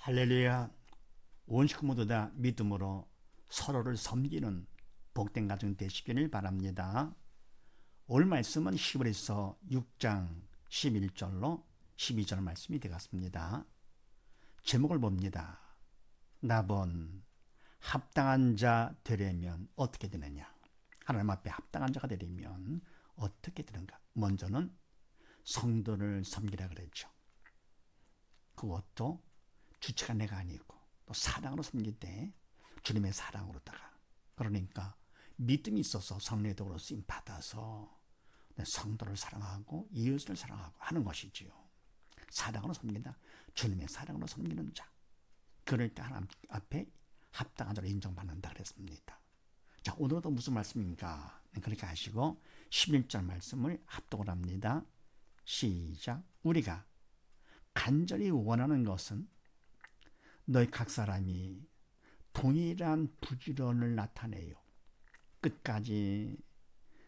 할렐루야. 온 식구 모두 다 믿음으로 서로를 섬기는 복된 가정 되시기를 바랍니다. 오늘 말씀은 히브리서 6장 11절로 12절 말씀이 되겠습니다. 제목을 봅니다. 나본 합당한 자 되려면 어떻게 되느냐? 하나님 앞에 합당한 자가 되려면 어떻게 되는가? 먼저는 성도를 섬기라 그랬죠. 그것도 주체가 내가 아니고 또 사랑으로 섬길 때 주님의 사랑으로다가, 그러니까 믿음이 있어서 성령의 도구로 쓰임 받아서 성도를 사랑하고 이웃을 사랑하고 하는 것이지요. 사랑으로 섬긴다. 주님의 사랑으로 섬기는 자. 그럴 때 하나님 앞에 합당한 자로 인정받는다 그랬습니다. 자, 오늘도 무슨 말씀인가? 그렇게 하시고 11절 말씀을 합독을 합니다. 시작. 우리가 간절히 원하는 것은 너희 각 사람이 동일한 부지런을 나타내요. 끝까지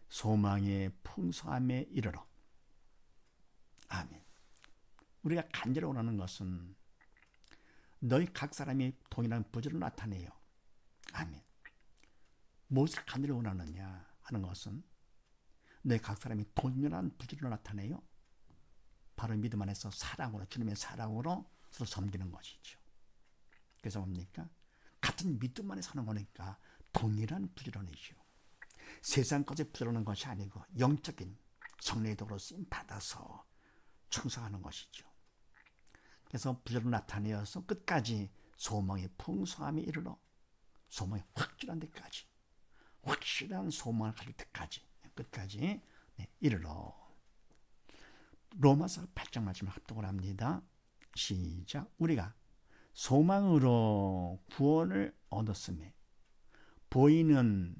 소망의 풍성함에 이르러. 아멘. 우리가 간절히 원하는 것은 너희 각 사람이 동일한 부지런을 나타내요. 아멘. 무엇을 간절히 원하느냐 하는 것은 너희 각 사람이 동일한 부지런을 나타내요. 바로 믿음 안에서 사랑으로, 주님의 사랑으로 서로 섬기는 것이죠. 그래서 뭡니까? 같은 믿음 안에 사는 거니까 동일한 부지런이죠. 세상 것에 부지런한 것이 아니고 영적인 성령의 도구로 쓰임 받아서 충성하는 것이죠. 그래서 부지런을 나타내어서 끝까지 소망의 풍성함에 이르러, 소망이 확실한 데까지, 확실한 소망을 가질 때까지, 끝까지 이르러. 로마서 8장 말씀을 합독을 합니다. 시작. 우리가 소망으로 구원을 얻었음에 보이는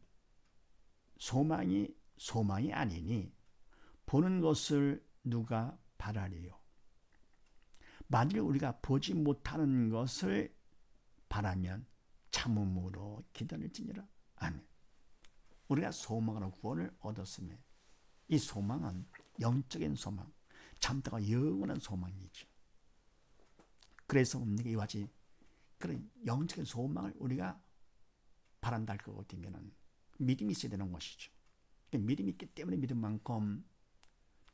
소망이 아니니 보는 것을 누가 바라리요. 만일 우리가 보지 못하는 것을 바라면 참음으로 기다릴지니라. 아멘. 우리가 소망으로 구원을 얻었음에, 이 소망은 영적인 소망, 참다가 영원한 소망이죠. 그래서 이와 같이 그런 영적인 소망을 우리가 바란다 할 것 같으면 믿음이 있어야 되는 것이죠. 믿음이 있기 때문에 믿음만큼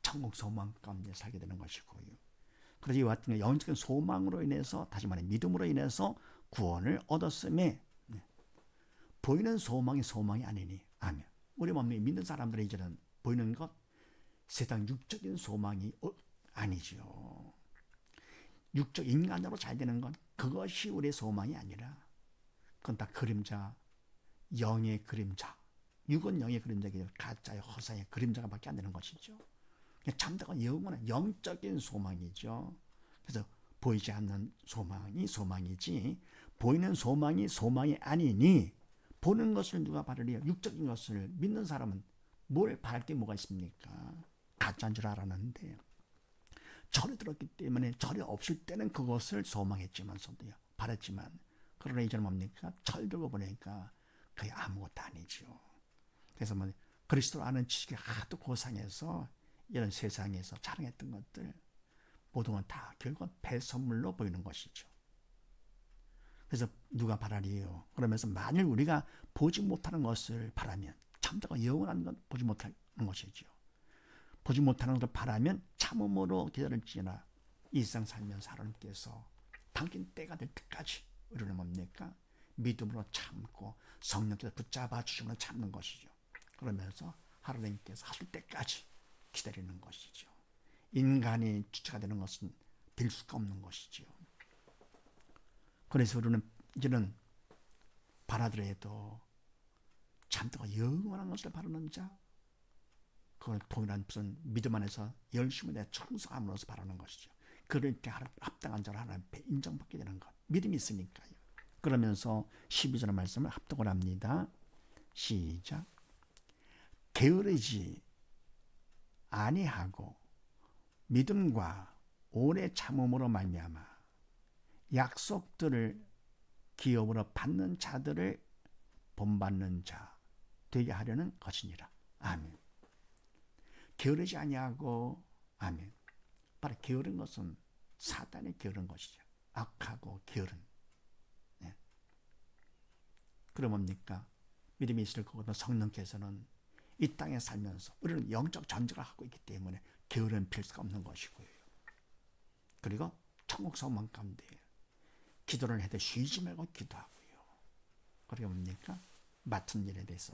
천국 소망 가운데 살게 되는 것이고요. 그래서 이와 같은 영적인 소망으로 인해서, 다시 말해 믿음으로 인해서 구원을 얻었음에 보이는 소망이 아니니. 아멘. 우리 몸에 믿는 사람들이 이제는 보이는 것, 세상 육적인 소망이 아니죠. 육적 인간으로 잘 되는 건 그것이 우리의 소망이 아니라 그건 다 그림자, 영의 그림자, 육은 영의 그림자이기 가짜의 허상의 그림자가 밖에 안 되는 것이죠. 참다가 영원한 영적인 소망이죠. 그래서 보이지 않는 소망이 소망이지 보이는 소망이 아니니 보는 것을 누가 바라리요. 육적인 것을 믿는 사람은 뭘 바랄 게 뭐가 있습니까? 가짜인 줄 알았는데 절이 들었기 때문에 절이 없을 때는 그것을 소망했지만서도요, 바랬지만, 그러나 이제는 뭡니까? 철 들고 보니까 그게 아무것도 아니죠. 그래서 그리스도를 아는 지식이 하도 고상해서 이런 세상에서 자랑했던 것들 모든 다 결국은 배선물로 보이는 것이죠. 그래서 누가 바라리요? 그러면서 만일 우리가 보지 못하는 것을 바라면, 참다가 영원한 것 보지 못하는 것이죠. 보지 못하는 것을 바라면 참음으로 기다릴지니라. 이 세상 살면서 하나님께서 당긴 때가 될 때까지 우리는 뭡니까? 믿음으로 참고 성령께서 붙잡아 주시면 참는 것이죠. 그러면서 하나님께서 하실 때까지 기다리는 것이죠. 인간이 주체가 되는 것은 될 수가 없는 것이죠. 그래서 우리는 이제는 바라더라도 참다가 영원한 것을 바라는 자, 그걸 동일한 무슨 믿음 안에서 열심히 내 충성함으로써 바라는 것이죠. 그럴 때 합당한 자로 하나님 앞에 인정받게 되는 것, 믿음이 있으니까요. 그러면서 12절 말씀을 합독을 합니다. 시작. 게으르지 아니하고 믿음과 오래 참음으로 말미암아 약속들을 기업으로 받는 자들을 본받는 자 되게 하려는 것이니라. 아멘. 게으르지 아니하고, 아멘. 바로 게으른 것은 사단이 게으른 것이죠. 악하고 게으른. 네. 그럼 뭡니까? 믿음이 있을 거고 성령께서는 이 땅에 살면서 우리는 영적 전쟁을 하고 있기 때문에 게으름 필 수가 없는 것이고요. 그리고 천국 소망 가운데 기도를 해도 쉬지 말고 기도하고요. 그리고 뭡니까? 맡은 일에 대해서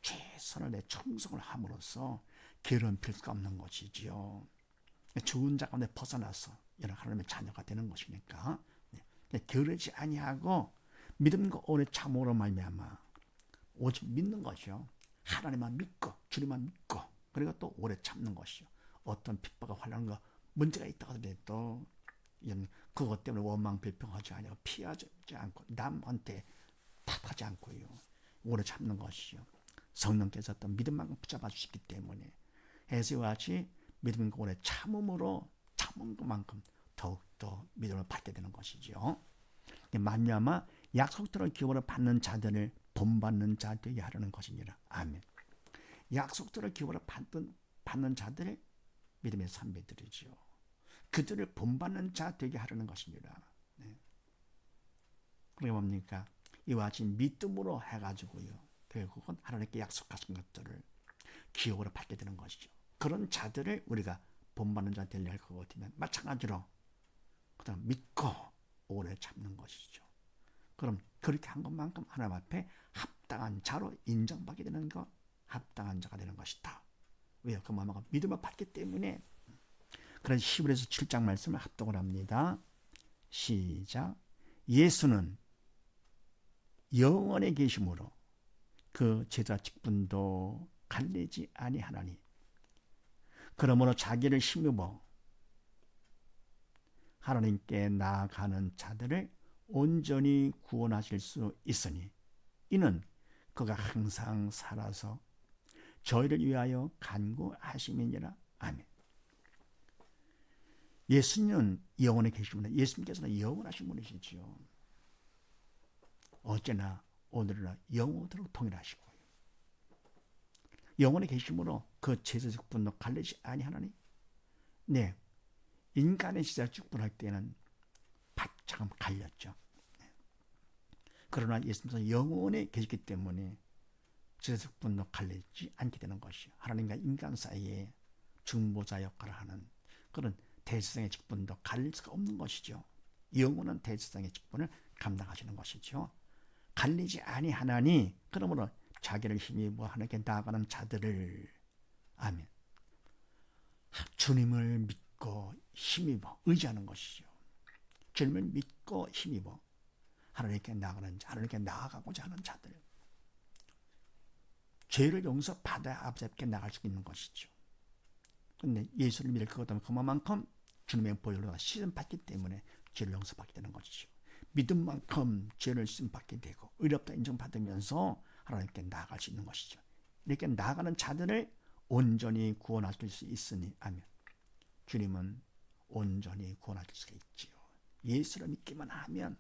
최선을 내 충성을 함으로써 게으름 필 수가 없는 것이지요. 좋은 자 가운데 벗어나서 여러 하나님의 자녀가 되는 것이니까 게으르지 아니하고 믿음과 오래 참으로 말미암아 오직 믿는 것이요. 하나님만 믿고 주님만 믿고 그리고 또 오래 참는 것이요. 어떤 핍박과 환난과 문제가 있다고 하더라도 그것 때문에 원망 불평하지 아니하고 피하지 않고 남한테 탓하지 않고요. 오래 참는 것이요. 성령께서 또 믿음만큼 붙잡아 주시기 때문에 에스와 같이 믿음과 오래 참음으로 참은 것만큼 더욱더 믿음을 받게 되는 것이죠. 말미암아 약속들을 기업으로 받는 자들을 본받는 자 되게 하려는 것이니라. 아멘. 약속들을 기업으로 받는 자들을 믿음의 선배들이죠. 그들을 본받는 자 되게 하려는 것이니라. 네. 그게 뭡니까? 이와 같이 믿음으로 해가지고요. 결국은 하나님께 약속하신 것들을 기업으로 받게 되는 것이죠. 그런 자들을 우리가 본받는 자 되려 할 거거든요. 마찬가지로 그다음 믿고 오래 참는 것이죠. 그럼 그렇게 한 것만큼 하나님 앞에 합당한 자로 인정받게 되는 것, 합당한 자가 되는 것이다. 왜요? 그 마음과 믿음을 받기 때문에. 그래서 히브리서 7장 말씀을 합독을 합니다. 시작. 예수는 영원에 계심으로 그 제자 직분도 갈리지 아니하나니 그러므로 자기를 힘입어 하나님께 나아가는 자들을 온전히 구원하실 수 있으니 이는 그가 항상 살아서 저희를 위하여 간구하심이니라. 아멘. 예수님은 영원에 계시면 예수님께서는 영원하신 분이시지요. 어제나 오늘이나 영원토록 동일하시고요. 영원에 계심으로 그 제사적 분도 갈리지 아니하나니 네, 인간의 제사적 분할 때는 바짝 갈렸죠. 그러나 예수님은 영원에 계시기 때문에 제사적 분도 갈리지 않게 되는 것이요. 하나님과 인간 사이에 중보자 역할을 하는 그런 대제사장의 직분도 갈릴 수가 없는 것이죠. 영원한 대제사장의 직분을 감당하시는 것이죠. 갈리지 아니하나니 그러므로 자기를 힘입어 하나님께 나아가는 자들을 아멘. 주님을 믿고 힘입어 의지하는 것이죠. 주님을 믿고 힘입어 하나님께 나아가는 자, 하나님께 나아가고자 하는 자들. 죄를 용서받아야 앞에 나갈 수 있는 것이죠. 그런데 예수를 믿을 것 같으면 그만큼 주님의 보혈로 씻음받기 때문에 죄를 용서받게 되는 것이죠. 믿음만큼 죄를 씻음받게 되고 의롭다 인정받으면서 하나님께 나아갈 수 있는 것이죠. 이렇게 나아가는 자들을 온전히 구원하실 수 있으니 아멘. 주님은 온전히 구원하실 수가 있지요. 예수를 믿기만 하면.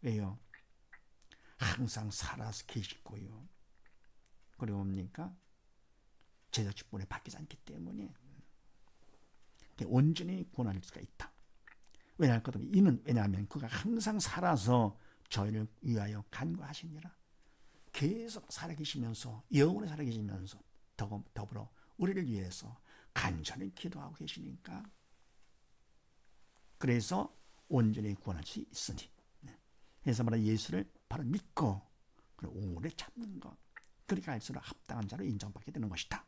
왜요? 항상 살아서 계시고요. 그리고 뭡니까? 제자 직분에 바뀌지 않기 때문에 온전히 구원할 수가 있다. 왜냐하면 그가 항상 살아서 저희를 위하여 간구하시니라. 계속 살아계시면서 영원히 살아계시면서 더불어 우리를 위해서 간절히 기도하고 계시니까 그래서 온전히 구원할 수 있으니 그래서 말하 예수를 바로 믿고 오래 참는 것 그렇게 할수록 합당한 자로 인정받게 되는 것이다.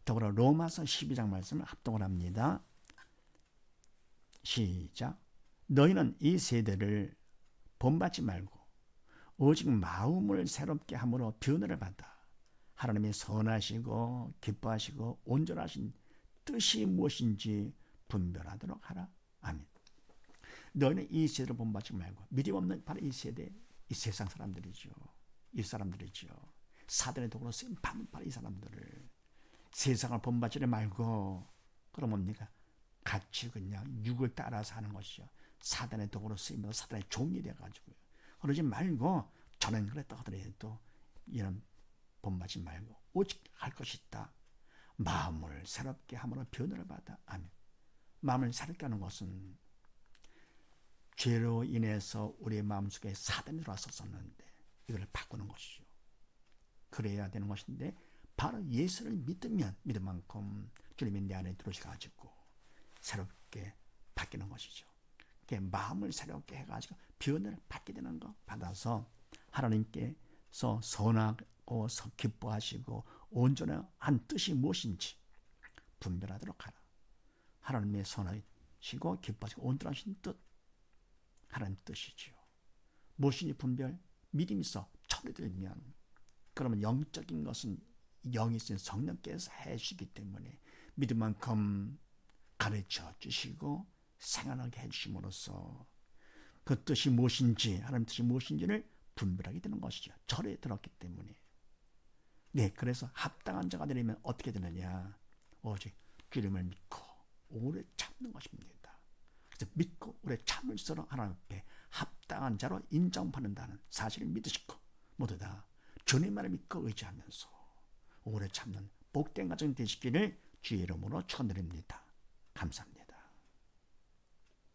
더불어 로마서 12장 말씀을 합동을 합니다. 시작. 너희는 이 세대를 본받지 말고 오직 마음을 새롭게 함으로 변화를 받아 하나님의 선하시고 기뻐하시고 온전하신 뜻이 무엇인지 분별하도록 하라. 아멘. 너희는 이 세대를 본받지 말고 믿음 없는 바로 이 세대, 이 세상 사람들이죠. 이 사람들이죠. 사단의 도구로 쓰임 받는 바로 이 사람들을 세상을 본받지 말고 그럼 뭡니까? 같이 그냥 육을 따라서 하는 것이죠. 사단의 도구로 쓰이면서 사단의 종이 돼가지고요. 그러지 말고 저는 그랬다 하더라도 이런 본받지 말고 오직 할 것이 있다. 마음을 새롭게 함으로 변화를 받아. 아멘. 마음을 새롭게 하는 것은 죄로 인해서 우리의 마음속에 사단이 들어왔었는데 이걸 바꾸는 것이죠. 그래야 되는 것인데 바로 예수를 믿으면 믿을 만큼 주님이 내 안에 들어오셔가지고 새롭게 바뀌는 것이죠. 마음을 새롭게 해가지고 변을 받게 되는 거 받아서 하나님께서 선하고 기뻐하시고 온전한 뜻이 무엇인지 분별하도록 하라. 하나님의 선하시고 기뻐하시고 온전하신 뜻, 하나님 뜻이지요. 무엇인지 분별, 믿음이 있어 철이 들면 그러면 영적인 것은 영이 있으신 성령께서 해주시기 때문에 믿을 만큼 가르쳐 주시고 생활하게 해주심으로써 그 뜻이 무엇인지 하나님 뜻이 무엇인지를 분별하게 되는 것이죠. 철에 들었기 때문에. 네, 그래서 합당한 자가 되려면 어떻게 되느냐? 오직 주님을 믿고 오래 참는 것입니다. 그래서 믿고 오래 참을수록 하나님 앞에 합당한 자로 인정받는다는 사실을 믿으시고 모두 다 주님만을 믿고 의지하면서 오래 참는 복된 가정 되시기를 주의 이름으로 축원드립니다. 감사합니다.